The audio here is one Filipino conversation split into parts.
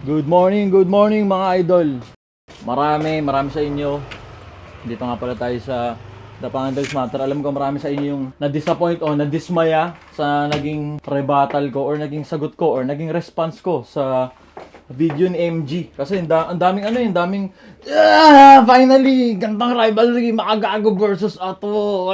Good morning mga idol. Marami sa inyo. Dito nga pala tayo sa The Pangandals Matter. Alam ko marami sa inyo yung na-disappoint o na-dismaya sa naging rebuttal ko or naging sagot ko or naging response ko sa video ni MG. Kasi ang daming finally, gandang rivalry, Makagago versus Ato.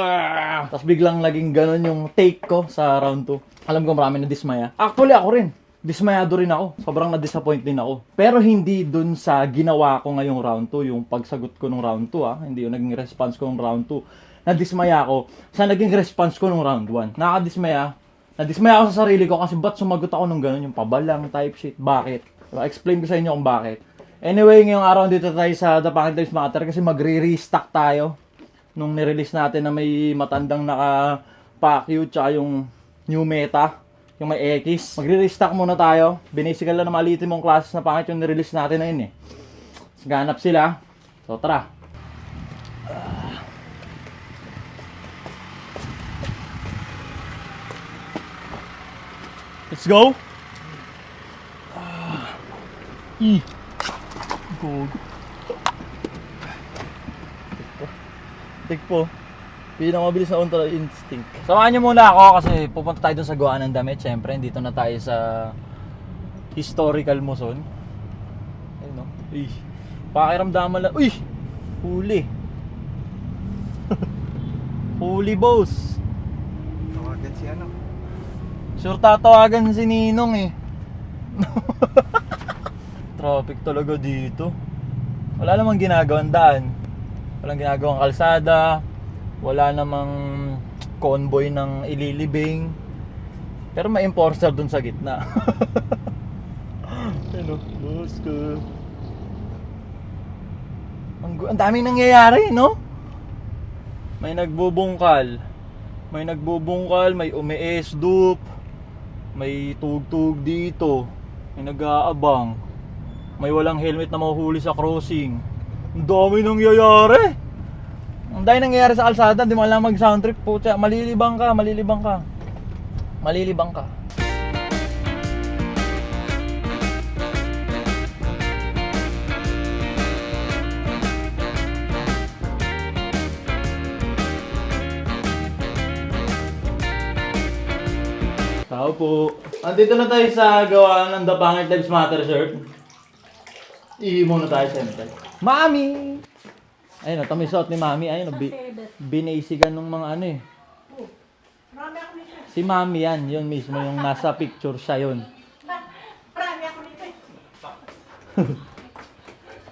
Tapos biglang naging ganun yung take ko sa round 2. Alam ko marami na dismaya. Actually ako rin. Dismayado rin ako. Sobrang na-disappoint din ako. Pero hindi dun sa ginawa ko ngayong round 2, yung pagsagot ko nung round 2 Hindi yung naging response ko nung round 2. Na-dismaya ako sa naging response ko nung round 1. Nakadismaya. Na-dismaya ako sa sarili ko kasi ba't sumagot ako nung ganun, yung pabalang type shit. Bakit? Explain ko sa inyo kung bakit. Anyway, ngayong araw dito tayo sa The Pangandals Matter kasi magre-restock tayo nung nirelease natin na may matandang naka-Pacquiao tsaka yung new meta. Yung may X. Magre-restock muna tayo. Binasical lang na malitin mong classes na pangit yung nirelease natin na yun eh. Ganap sila. So tara. Let's go. Go. Tik po. Pinakamabilis na Ultra Instinct. Samahan nyo muna ako kasi pupunta tayo dun sa gawaan ng damit. Siyempre, dito na tayo sa historical Muson. Ayun o. Uy. Pakiramdaman lang. Uy! Huli. Huli, boss. Tawagan si ano? Sure tatawagan si Ninong eh. Traffic talaga dito. Wala namang ginagawang daan. Walang ginagawang kalsada. Wala namang convoy ng ililibing. Pero may enforcer dun sa gitna. Ano? Boss ko. Ang daming nangyayari, no? May nagbubungkal. May umi-esdup. May tugtog dito. May nag-aabang. May walang helmet na mahuhuli sa crossing. Ang dami nangyayari. Ang dahil nangyayari sa kalsada, di mo alam mag-sound trip po. Malilibang ka. Tao po. Andito na tayo sa gawa ng The Pangandals Matter shirt. Muna tayo siyempre. Mami! Ayun, ito may suot ni Mami. Ayun, binasigan ng mga ano eh. Si Mami yan, yun mismo, yung nasa picture siya yun. Marami ako nito eh.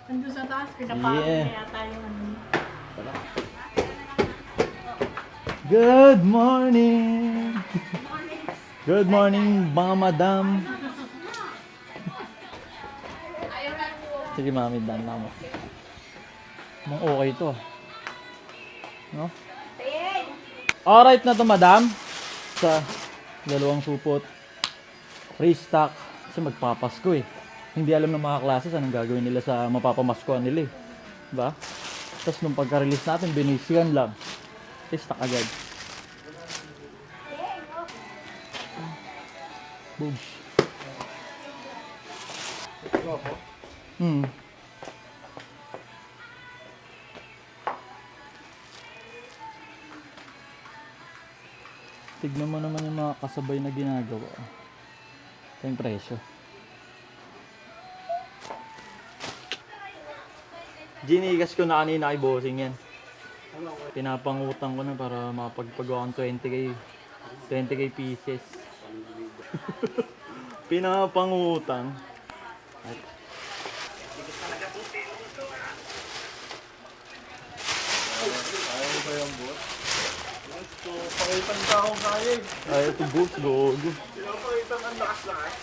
Nandun sa taas, pinapakot Yeah. kaya tayo ano. Good morning! Good morning, mga madam. Sige, Mami, dan na mo. Mang okay to. No? Alright na to, madam. Sa dalawang supot. Restock. Kasi magpapasko eh. Hindi alam ng mga classes anong gagawin nila sa mapapamaskuhan nila eh. Diba? Tapos nung pagka-release natin, binisigan lang. Restock agad. Boom. Tignan mo naman yung mga kasabay na ginagawa. Ito yung presyo. Ginigas ko na kanina kay bossing yan. Pinapangutang ko na para mapagpagawa ng 20k pieces. Pinapangutang. Ayaw ba yung boss? Gusto, pakitang tao kaya eh. Ay, ito boss, gogo. Pinapakitang ang lakas-lakas.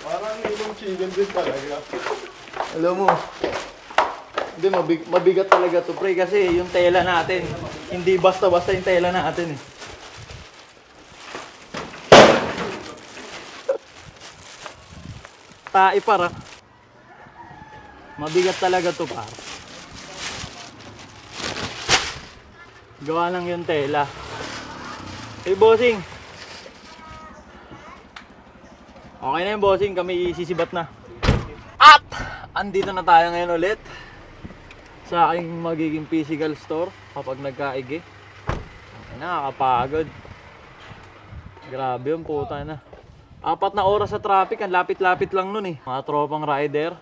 Parang ilong chicken din talaga. Alam mo, hindi, mabigat talaga to pre kasi yung tela natin, hindi basta-basta yung tela natin eh. Tai para. Mabigat talaga to par. Gawa lang yung tela. Hey bossing, Okay na yung bossing, kami sisibat na. At andito na tayo ngayon ulit sa aking magiging physical store kapag nagkaigi. Ay, nakakapagod. Grabe yung puta na. 4 na oras sa traffic, ang lapit-lapit lang nun eh. Mga tropang rider.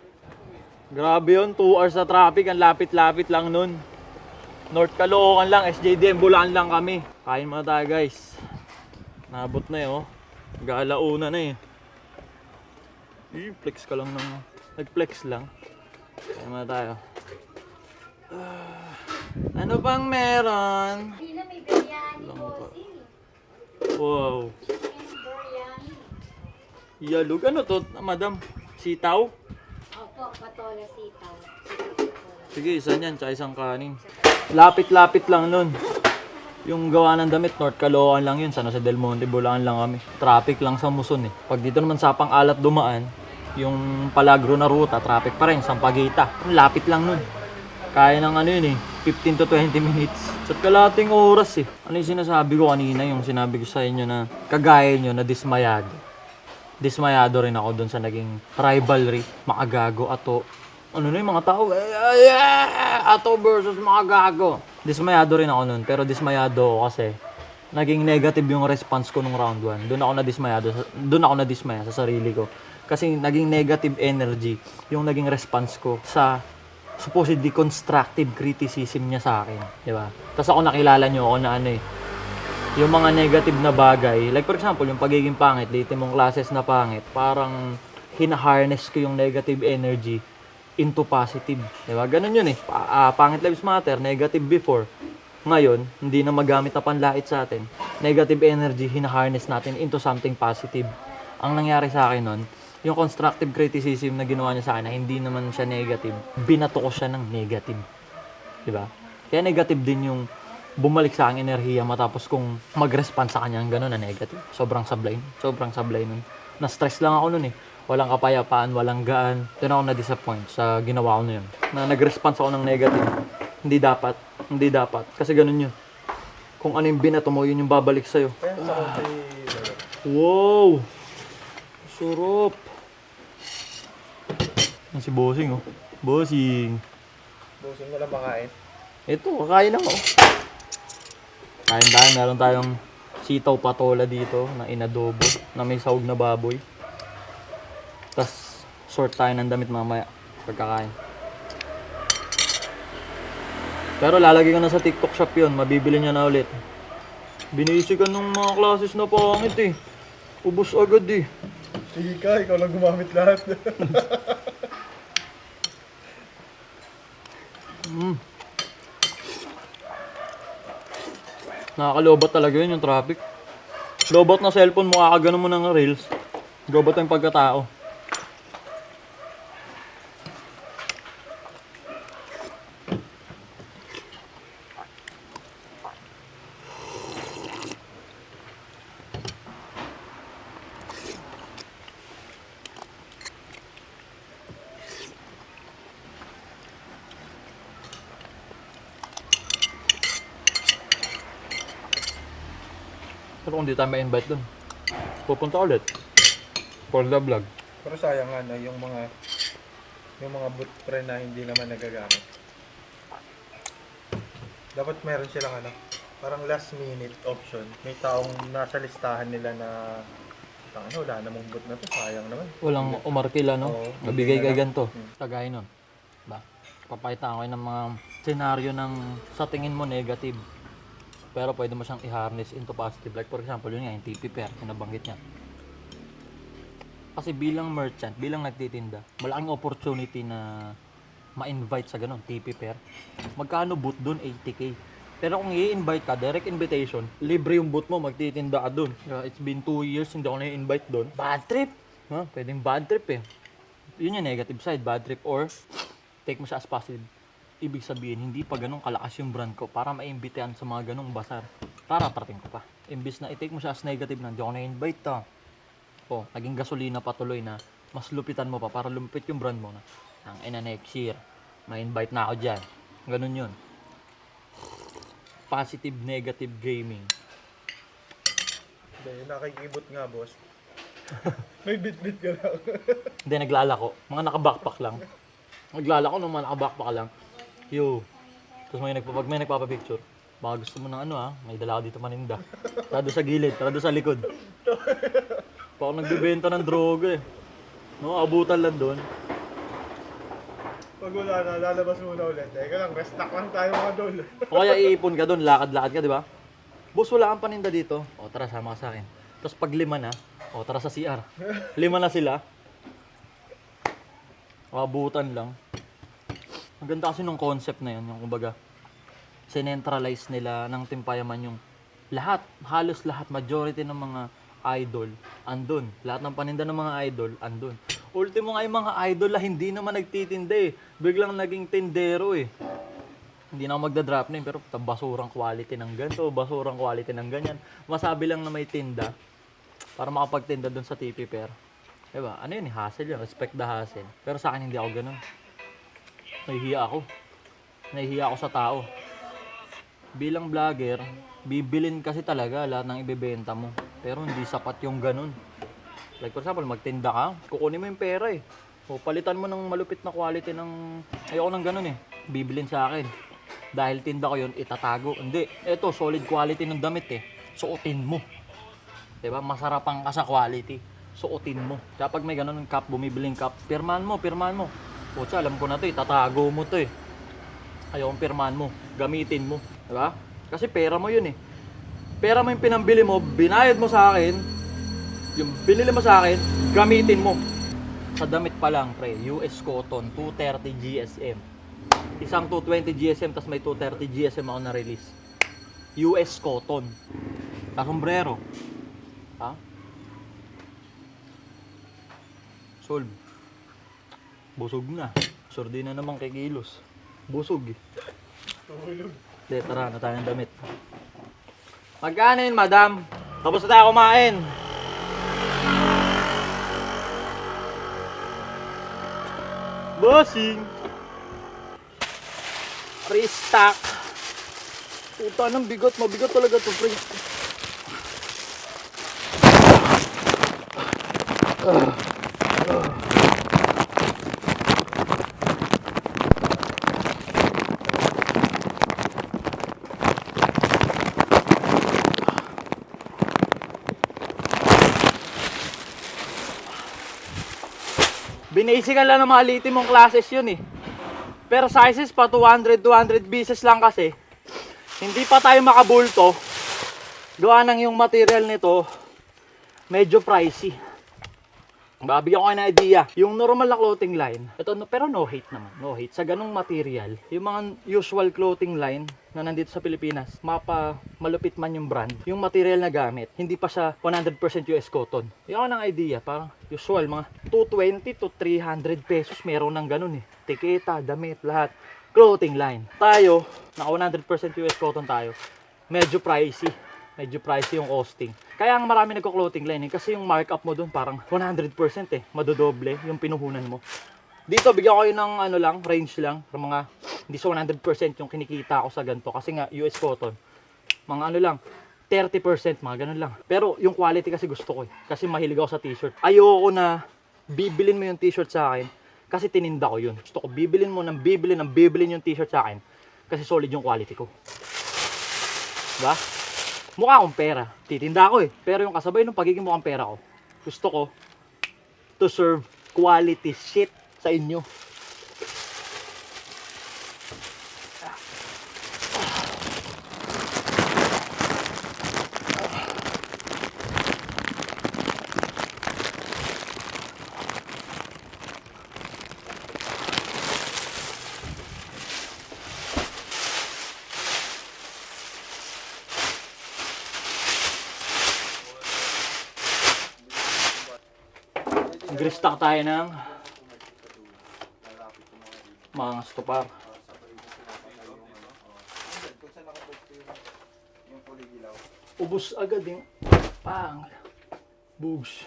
Grabe yun, 2 hours sa traffic, ang lapit-lapit lang nun. North Caloocan lang, SJDM, Bulaan lang kami. Kain muna tayo guys. Nabot na eh oh. Galauna na eh. Flex ka lang ng... Nag-flex lang. Kain muna tayo. Ano bang meron? Hindi na may biryani, Lang pa. bossing. Wow. Chicken biryani. Yalog. Ano to, madam? Sitaw? Opo, patola sitaw. Sige, isa niyan, tsaka isang kanin. Lapit-lapit lang nun. Yung gawa ng damit, North Caloocan lang yun. San Jose del Monte, Bulaan lang kami. Traffic lang sa Muson eh. Pag dito naman sa Pang-Alat dumaan, yung Palagro na ruta, traffic pa rin, Sampaguita. Lapit lang nun. Kaya ng ano yun eh, 15 to 20 minutes. Sa kalating oras eh. Ano yung sinasabi ko kanina, yung sinabi ko sa inyo na kagaya nyo na dismayado. Dismayado rin ako dun sa naging rivalry, Makagago, Ato. Ano na yung mga tao? Ato versus Makagago. Dismayado rin ako nun, pero dismayado ako kasi naging negative yung response ko nung round 1. Doon ako nadismaya sa sarili ko. Kasi naging negative energy yung naging response ko sa supposedly constructive criticism niya sa akin, di ba? Tapos ako nakilala niyo ako na ano eh, yung mga negative na bagay, like for example, yung pagiging pangit, dito mong classes na pangit, parang hina-harness ko yung negative energy into positive, di ba? Ganun yun eh. Pangit lives matter, negative before. Ngayon, hindi na magamit na panlait sa atin. Negative energy, hina-harness natin into something positive. Ang nangyari sa akin nun, yung constructive criticism na ginawa niya sa akin na hindi naman siya negative, binato ko siya ng negative. Diba? Kaya negative din yung bumalik sa aking enerhiya matapos kung mag-respond sa kanya ng gano'n na negative. Sobrang sablay nun. Na-stress lang ako nun eh. Walang kapayapaan, walang gaan. Doon ako na-disappoint sa ginawa ko na yun. Na nag-response ako ng negative. Hindi dapat. Kasi ganun yun. Kung ano yung binato mo, yun yung babalik sa'yo. Wow! Surop! Yan si Bossing oh. Bossing! Bossing mo lang makain. Ito, kakain na mo. Kain tayo, meron tayong sitaw patola dito na inadobo na may sahog na baboy. Tapos, sort tayo ng damit mamaya pagkakain. Pero lalagay ko na sa TikTok shop yun, mabibili niya na ulit. Binisigan ng mga classes na pangit eh. Ubus agad eh. Sige ka, ikaw lang gumamit lahat. Nakakalobat talaga yun yung traffic. Lobot na cellphone mo, kakagano mo ng reels. Lobot yung pagkatao. Pero kung di tayo ma-invite dun, pupunta ulit. For the vlog. Pero sayang nga na yung mga boot pre na hindi naman nagagamit. Dapat meron silang parang last minute option. May taong nasa listahan nila na wala namang boot na to, sayang naman. Walang umarkila, no? Oo. Nabigay kay ganito. Kagaya nun. Ba? Papakita ko kayo ng mga senaryo ng sa tingin mo negative. Pero pwede mo siyang i-harness into positive. Like for example, yun nga, yung TP pair, nabanggit niya. Kasi bilang merchant, bilang nagtitinda, malaking opportunity na ma-invite sa ganun, TP pair. Magkano boot dun? 80k. Pero kung i-invite ka, direct invitation, libre yung boot mo, magtitinda ka dun. It's been 2 years, hindi ako na-invite dun. Bad trip! Pwedeng bad trip eh. Yun yung negative side, bad trip, or take mo siya as positive. Ibig sabihin, hindi pa ganun kalakas yung brand ko para maimbitean sa mga ganung basar. Parating ko pa. Imbis na i-take mo siya as negative na, hindi ako na-invite to. O, naging gasolina patuloy na mas lupitan mo pa para lumipit yung brand mo na. Ang ina next year, may invite na ako dyan. Ganun yun. Positive, negative gaming. Hindi, nakikibot nga boss. May bit-bit ka lang. Hindi, naglalako. Mga naka-backpack lang. Naglalako ng mga naka-backpack lang. Yo. Tapos pag may nagpapapicture, baka gusto mo ng ano ha, may dala ko dito maninda. Tara doon sa gilid, tara doon sa likod. Pa ako nagbibenta ng droga eh. No, abutan lang doon. Pag wala na, lalabas muna ulit. Teka lang, restock lang tayo mga dol. O kaya iipon ka doon, lakad-lakad ka, di ba? Boss, wala kang paninda dito. O tara, sama ka sa akin. Tapos pag 5 na, o tara sa CR. 5 na sila. Abutan lang. Ang ganda kasi nung concept na yun, yung kumbaga, sinentralize nila ng Timpayaman yung lahat, halos lahat, majority ng mga idol, andun. Lahat ng paninda ng mga idol, andun. Ultimo nga yung mga idol na hindi naman nagtitinda eh. Biglang naging tindero eh. Hindi na ako magda-drop name pero basurang quality ng ganito, basurang quality ng ganyan. Masabi lang na may tinda para makapagtinda dun sa TP Fair. Diba? Ano yun? Hassle yun. Respect the hassle. Pero sa akin hindi ako ganun. Nahihiya ako. Nahihiya ako sa tao. Bilang vlogger, bibilin kasi talaga lahat ng ibebenta mo. Pero hindi sapat yung ganun. Like for example, magtinda ka, kukunin mo yung pera eh. O palitan mo ng malupit na quality ng... Ayoko ng ganun eh. Bibilin sa akin. Dahil tinda ko yun, itatago. Hindi. Ito, solid quality ng damit eh. Suotin mo. Diba? Masarapan ka sa quality. Suotin mo. Kaya pag may ganun ng cup, bumibiling cup, pirmahan mo. Pucha, alam ko na to eh. Tatago mo to eh. Ayokong pirmahan mo. Gamitin mo. Diba? Kasi pera mo yun eh. Pera mo yung pinambili mo, binayad mo sa akin, yung binili mo sa akin, gamitin mo. Sa damit pa lang, pre, US Cotton, 230 GSM. Isang 220 GSM, tas may 230 GSM ako na-release. US Cotton. Sa sombrero. Ha? Solve. Busog na. Surdi na naman kay Kilos. Busog eh. Tulog. De, tara na tayong damit. Magkano yun, madam? Tapos na tayo kumain. Bossing! Restock! Puta ng bigot. Mabigot talaga to, pre. Binasican lang ng mga litim mong classes yun eh. Pero sizes pa 200 pieces lang kasi. Hindi pa tayo makabulto. Gawa ng yung material nito medyo pricey. Babigyan ko kayo ng idea. Yung normal na clothing line, ito, pero no hate naman. No hate. Sa ganung material, yung mga usual clothing line na nandito sa Pilipinas, malupit man yung brand, yung material na gamit, hindi pa siya 100% US cotton. Yung ako ng idea, parang usual, mga 220 to 300 pesos meron ng ganun eh. Tiketa, damit, lahat. Clothing line. Tayo, na 100% US cotton tayo, medyo pricey. Medyo pricey yung costing. Kaya ang marami nagko-clothing line eh, kasi yung markup mo doon parang 100% eh. Madodoble yung pinuhunan mo. Dito, bigyan ko kayo ng ano lang, range lang. Para mga, hindi sa 100% yung kinikita ko sa ganito. Kasi nga, US cotton. Mga ano lang, 30%, mga ganun lang. Pero yung quality kasi gusto ko eh. Kasi mahilig ako sa t-shirt. Ayoko na bibilin mo yung t-shirt sa akin. Kasi tininda ko yun. Gusto ko bibilin mo ng bibilin yung t-shirt sa akin. Kasi solid yung quality ko. Diba? Mukha akong pera. Titinda ako eh. Pero yung kasabay ng pagiging mukhang pera ko, gusto ko to serve quality shit sa inyo. Nag-restock tayo ng mga stopar. Ubus agad yung pang bugs.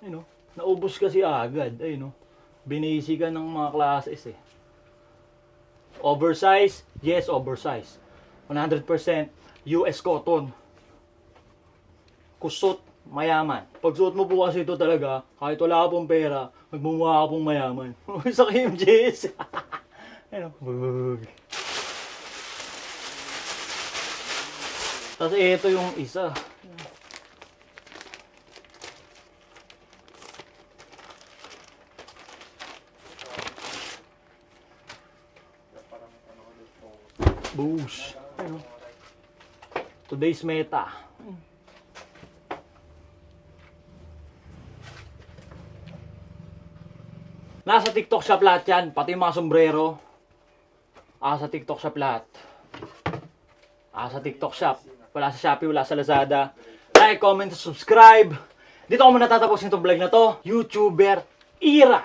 Ayun o, naubos kasi agad. Ayun o, binisigan ng mga classes eh. Oversize, yes, oversize. 100% US cotton. kusot, mayaman. Pag suot mo po kasi ito talaga, kahit wala ka pong pera, magmumukha ka pong mayaman. Sa KMJS. Ano? Tapos ito yung isa. Boosh. Ano? Today's meta. Nasa TikTok shop lahat yan, pati yung mga sombrero. Sa TikTok shop lahat. Sa TikTok shop. Wala sa Shopee, wala sa Lazada. Like, comment, subscribe. Dito ako muna tatapusin itong vlog na to. YouTuber era.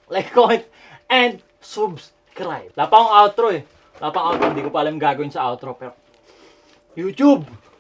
Like, comment, and subscribe. Wala pa akong outro eh. Wala pa akong outro. Hindi ko pa alam gagawin sa outro. Pero YouTube.